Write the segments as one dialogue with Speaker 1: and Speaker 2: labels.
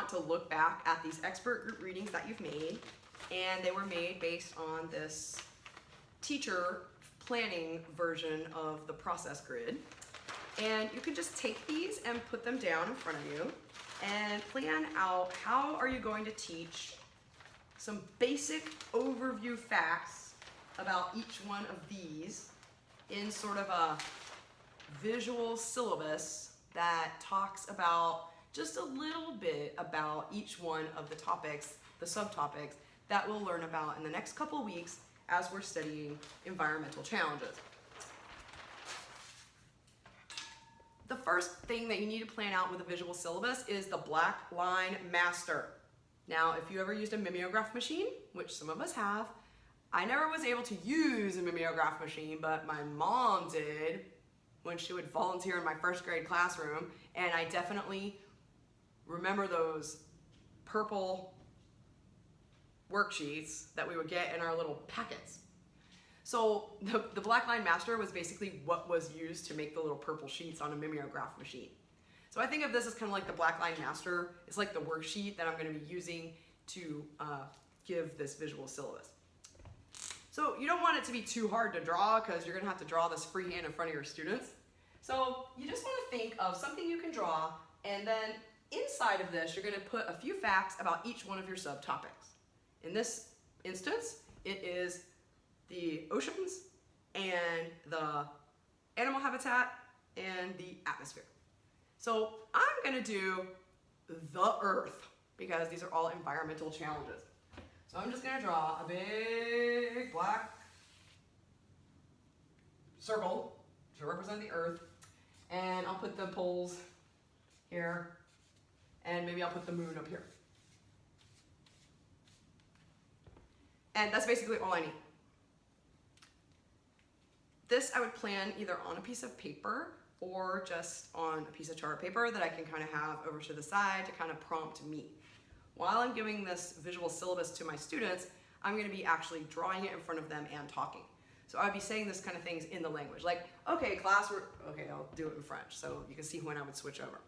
Speaker 1: want to look back at these expert group readings that you've made, and they were made based on this teacher planning version of the process grid. And you can just take these and put them down in front of you and plan out how are you going to teach some basic overview facts about each one of these in sort of a visual syllabus that talks about just a little bit about each one of the topics, the subtopics, that we'll learn about in the next couple of weeks as we're studying environmental challenges. The first thing that you need to plan out with a visual syllabus is the black line master. Now, if you ever used a mimeograph machine, which some of us have, I never was able to use a mimeograph machine, but my mom did when she would volunteer in my first grade classroom, and I definitely remember those purple worksheets that we would get in our little packets. So the black line master was basically what was used to make the little purple sheets on a mimeograph machine. So I think of this as kind of like the black line master. It's like the worksheet that I'm going to be using to give this visual syllabus. So you don't want it to be too hard to draw because you're going to have to draw this freehand in front of your students. So you just want to think of something you can draw, and then inside of this you're going to put a few facts about each one of your subtopics. In this instance, it is the oceans and the animal habitat and the atmosphere. So I'm going to do the earth because these are all environmental challenges. So I'm just going to draw a big black circle to represent the earth, and I'll put the poles here, and maybe I'll put the moon up here. And that's basically all I need. This I would plan either on a piece of paper or just on a piece of chart paper that I can kind of have over to the side to kind of prompt me. While I'm giving this visual syllabus to my students, I'm going to be actually drawing it in front of them and talking. So I'd be saying this kind of things in the language, like, okay, class, I'll do it in French so you can see when I would switch over.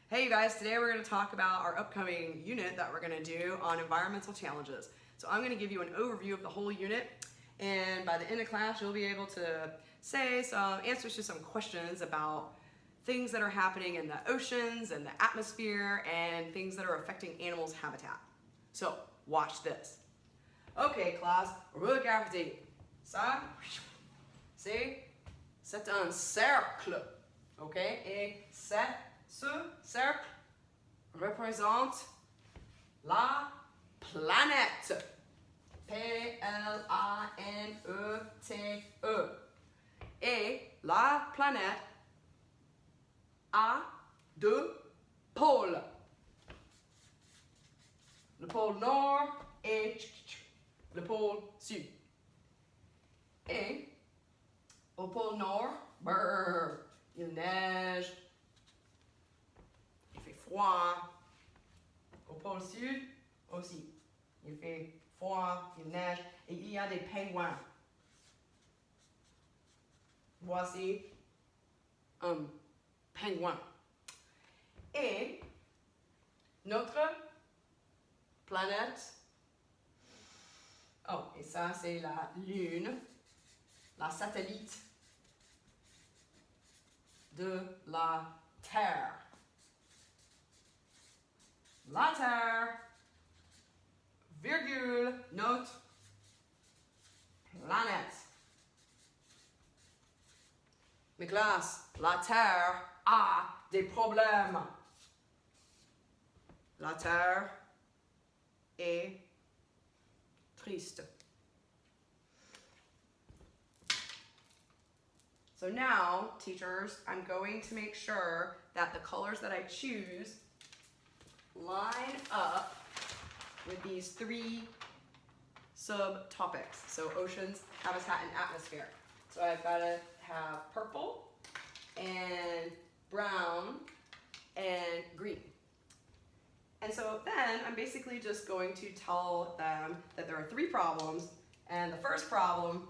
Speaker 1: Hey, you guys, today we're going to talk about our upcoming unit that we're going to do on environmental challenges. So I'm going to give you an overview of the whole unit, and by the end of class, you'll be able to say some answers to some questions about things that are happening in the oceans and the atmosphere and things that are affecting animals' habitat. So, watch this. Okay, class, regardez. Ça, c'est un cercle. Okay? Et ce cercle représente la planète. P-L-A-N-E-T-E. Et la planète a deux pôles. Le pôle nord et le pôle sud. Et au pôle nord, il neige, il fait froid. Au pôle sud aussi, il fait froid, il neige et il y a des pingouins. Voici un pingouin. Et notre planète, et ça c'est la Lune, la satellite de la Terre. La Terre, virgule, notre planète. Mes classes, la Terre a des problèmes. La Terre est triste. So now, teachers, I'm going to make sure that the colors that I choose line up with these three subtopics. So oceans, habitat, and atmosphere. So I've got to have purple and brown and green. And so then I'm basically just going to tell them that there are three problems, and the first problem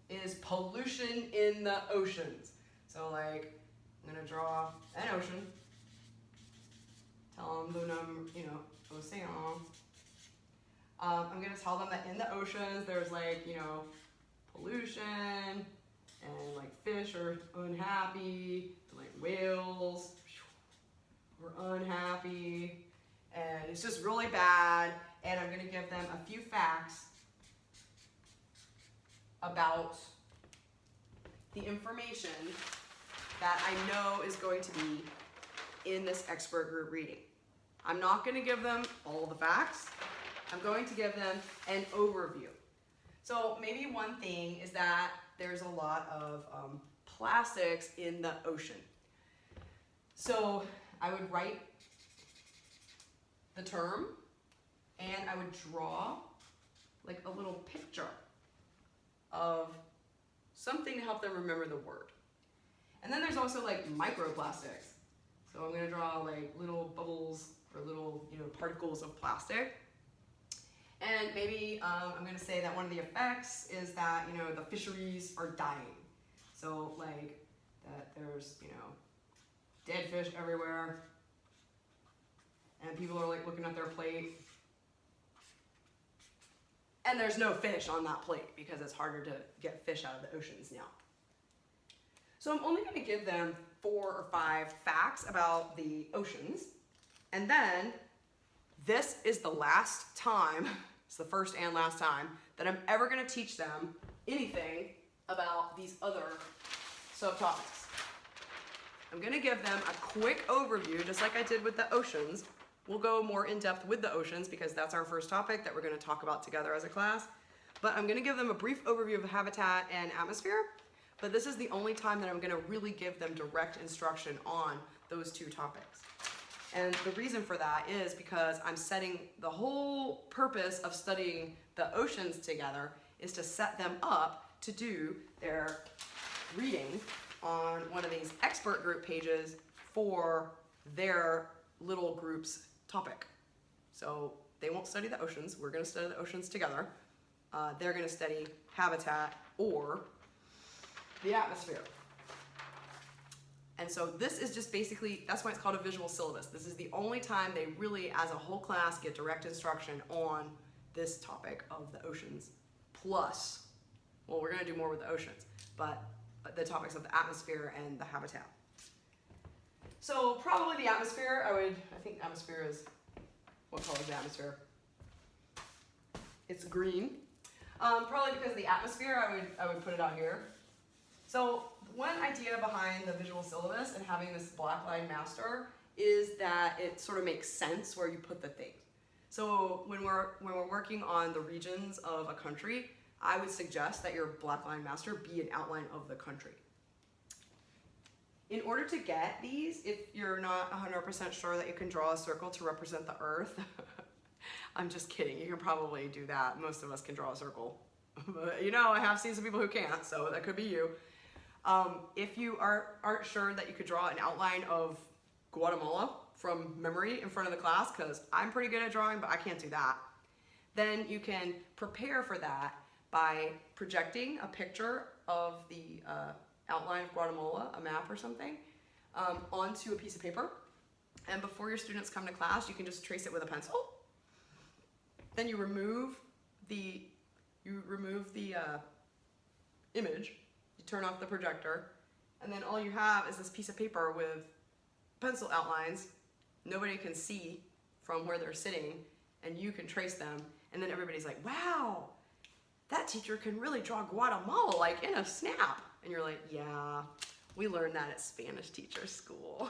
Speaker 1: is pollution in the oceans. So like I'm gonna draw an ocean. Tell them the number, you know, ocean. I'm gonna tell them that in the oceans there's like, you know, pollution and like fish are unhappy, and like whales are unhappy, and it's just really bad. And I'm gonna give them a few facts about the information that I know is going to be in this expert group reading. I'm not going to give them all the facts. I'm going to give them an overview. So maybe one thing is that there's a lot of plastics in the ocean. So I would write the term and I would draw like a little picture of something to help them remember the word. And then there's also like microplastics. So I'm going to draw like little bubbles or little, you know, particles of plastic. And maybe I'm going to say that one of the effects is that, you know, the fisheries are dying. So like that there's, you know, dead fish everywhere. And people are like looking at their plate. And there's no fish on that plate because it's harder to get fish out of the oceans now. So I'm only going to give them 4 or 5 facts about the oceans. And then this is the last time, it's the first and last time, that I'm ever going to teach them anything about these other subtopics. I'm going to give them a quick overview, just like I did with the oceans. We'll go more in depth with the oceans because that's our first topic that we're going to talk about together as a class. But I'm going to give them a brief overview of habitat and atmosphere. But this is the only time that I'm going to really give them direct instruction on those 2 topics. And the reason for that is because I'm setting the whole purpose of studying the oceans together is to set them up to do their reading on one of these expert group pages for their little group's topic. So they won't study the oceans. We're going to study the oceans together. They're going to study habitat or the atmosphere. And so this is just basically, that's why it's called a visual syllabus. This is the only time they really, as a whole class, get direct instruction on this topic of the oceans. Plus, well, we're going to do more with the oceans, but the topics of the atmosphere and the habitat. So probably the atmosphere, I think atmosphere is, what color is the atmosphere? It's green. Probably because of the atmosphere, I would put it out here. So one idea behind the visual syllabus and having this black line master is that it sort of makes sense where you put the things. So when we're working on the regions of a country, I would suggest that your black line master be an outline of the country. In order to get these, if you're not 100% sure that you can draw a circle to represent the earth, I'm just kidding, you can probably do that. Most of us can draw a circle. But, you know, I have seen some people who can't, so that could be you. If you aren't sure that you could draw an outline of Guatemala from memory in front of the class, because I'm pretty good at drawing, but I can't do that, then you can prepare for that by projecting a picture of the outline of Guatemala, a map or something, onto a piece of paper. And before your students come to class, you can just trace it with a pencil. Then you remove the image, you turn off the projector, and then all you have is this piece of paper with pencil outlines. Nobody can see from where they're sitting, and you can trace them. And then everybody's like, wow, that teacher can really draw Guatemala like in a snap. And you're like, yeah, we learned that at Spanish teacher school.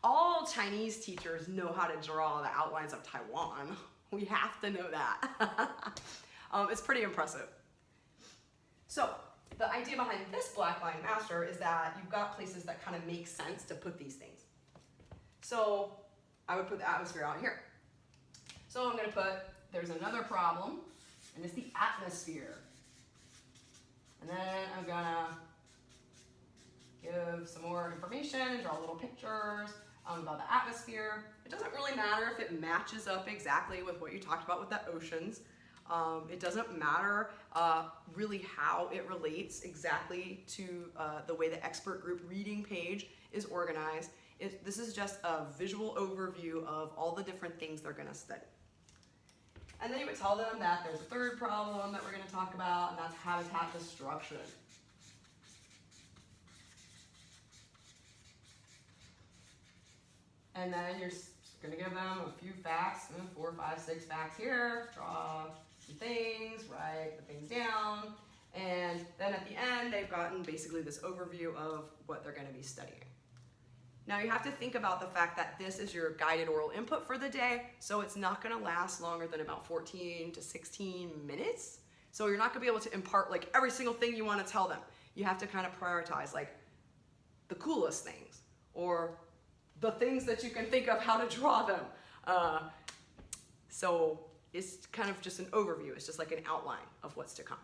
Speaker 1: All Chinese teachers know how to draw the outlines of Taiwan. We have to know that. It's pretty impressive. So the idea behind this black line master is that you've got places that kind of make sense to put these things. So I would put the atmosphere out here. So I'm going to put, there's another problem, and it's the atmosphere. And then I'm going to give some more information, draw little pictures about the atmosphere. It doesn't really matter if it matches up exactly with what you talked about with the oceans. It doesn't matter really how it relates exactly to the way the expert group reading page is organized. This is just a visual overview of all the different things they're going to study. And then you would tell them that there's a third problem that we're going to talk about, and that's habitat destruction. And then you're going to give them a few facts, 4, 5, 6 facts here, draw some things, write the things down, and then at the end they've gotten basically this overview of what they're going to be studying. Now you have to think about the fact that this is your guided oral input for the day, so it's not going to last longer than about 14 to 16 minutes. So you're not going to be able to impart like every single thing you want to tell them. You have to kind of prioritize like the coolest things or the things that you can think of how to draw them. So it's kind of just an overview. It's just like an outline of what's to come.